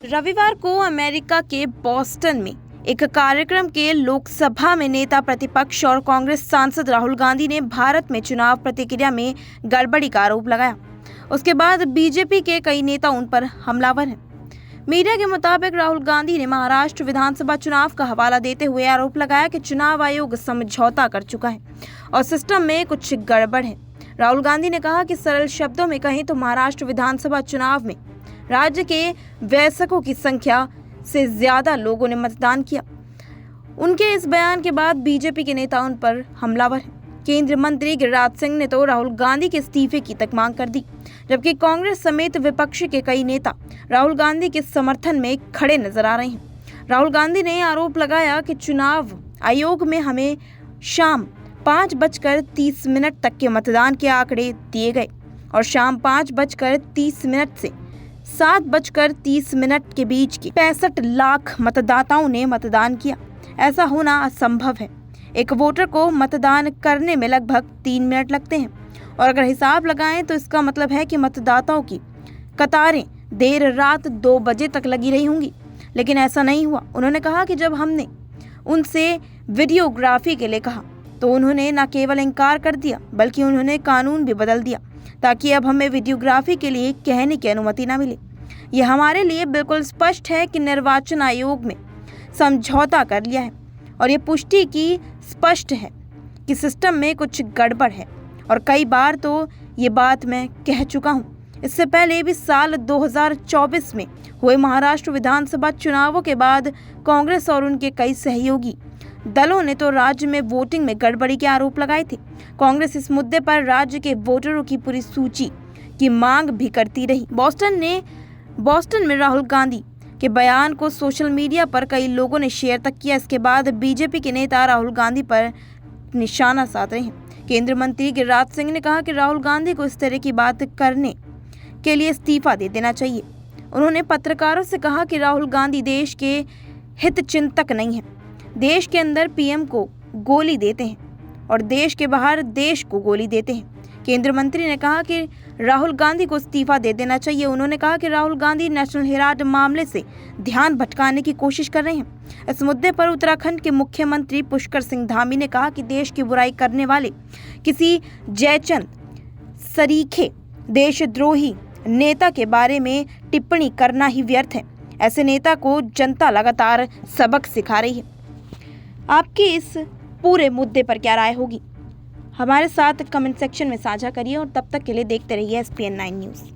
रविवार को अमेरिका के बॉस्टन में एक कार्यक्रम के लोकसभा में नेता प्रतिपक्ष और कांग्रेस सांसद राहुल गांधी ने भारत में चुनाव प्रक्रिया में गड़बड़ी का आरोप लगाया। उसके बाद बीजेपी के कई नेता उन पर हमलावर हैं। मीडिया के मुताबिक राहुल गांधी ने महाराष्ट्र विधानसभा चुनाव का हवाला देते हुए आरोप लगाया कि चुनाव आयोग समझौता कर चुका है और सिस्टम में कुछ गड़बड़ है। राहुल गांधी ने कहा कि सरल शब्दों में कहें तो महाराष्ट्र विधानसभा चुनाव में राज्य के वयस्कों की संख्या से ज्यादा लोगों ने मतदान किया। उनके इस बयान के बाद बीजेपी के नेता उन पर हमलावर हैं। केंद्रीय मंत्री गिरिराज सिंह ने तो राहुल गांधी के इस्तीफे की तक मांग कर दी, जबकि कांग्रेस समेत विपक्ष के कई नेता राहुल गांधी के समर्थन में खड़े नजर आ रहे हैं। राहुल गांधी ने आरोप लगाया कि चुनाव आयोग में हमें शाम 5:30 तक के मतदान के आंकड़े दिए गए और शाम 5:30 से 7:30 के बीच के 65 लाख मतदाताओं ने मतदान किया। ऐसा होना असंभव है। एक वोटर को मतदान करने में लगभग 3 मिनट लगते हैं और अगर हिसाब लगाएं तो इसका मतलब है कि मतदाताओं की कतारें देर रात 2 बजे तक लगी रही होंगी, लेकिन ऐसा नहीं हुआ। उन्होंने कहा कि जब हमने उनसे वीडियोग्राफी के लिए कहा तो उन्होंने न केवल इनकार कर दिया बल्कि उन्होंने कानून भी बदल दिया ताकि अब हमें वीडियोग्राफी के लिए कहने की अनुमति न मिले। यह हमारे लिए बिल्कुल स्पष्ट है कि निर्वाचन आयोग में समझौता कर लिया है और ये पुष्टि की स्पष्ट है कि सिस्टम में कुछ गड़बड़ है और कई बार तो ये बात मैं कह चुका हूँ। इससे पहले भी साल 2024 में हुए महाराष्ट्र विधानसभा चुनावों के बाद कांग्रेस और उनके कई सहयोगी दलों ने तो राज्य में वोटिंग में गड़बड़ी के आरोप लगाए थे। कांग्रेस इस मुद्दे पर राज्य के वोटरों की पूरी सूची की मांग भी करती रही। बॉस्टन में राहुल गांधी के बयान को सोशल मीडिया पर कई लोगों ने शेयर तक किया। इसके बाद बीजेपी के नेता राहुल गांधी पर निशाना साध रहे हैं। केंद्रीय मंत्री गिरिराज सिंह ने कहा कि राहुल गांधी को इस तरह की बात करने के लिए इस्तीफा दे देना चाहिए। उन्होंने पत्रकारों से कहा कि राहुल गांधी देश के हित चिंतक नहीं है। देश के अंदर पीएम को गोली देते हैं और देश के बाहर देश को गोली देते हैं। केंद्रीय मंत्री ने कहा कि राहुल गांधी को इस्तीफा दे देना चाहिए। उन्होंने कहा कि राहुल गांधी नेशनल हेराल्ड मामले से ध्यान भटकाने की कोशिश कर रहे हैं। इस मुद्दे पर उत्तराखंड के मुख्यमंत्री पुष्कर सिंह धामी ने कहा कि देश की बुराई करने वाले किसी जयचंद सरीखे देशद्रोही नेता के बारे में टिप्पणी करना ही व्यर्थ है। ऐसे नेता को जनता लगातार सबक सिखा रही है। आपकी इस पूरे मुद्दे पर क्या राय होगी? हमारे साथ कमेंट सेक्शन में साझा करिए और तब तक के लिए देखते रहिए SPN9 न्यूज़।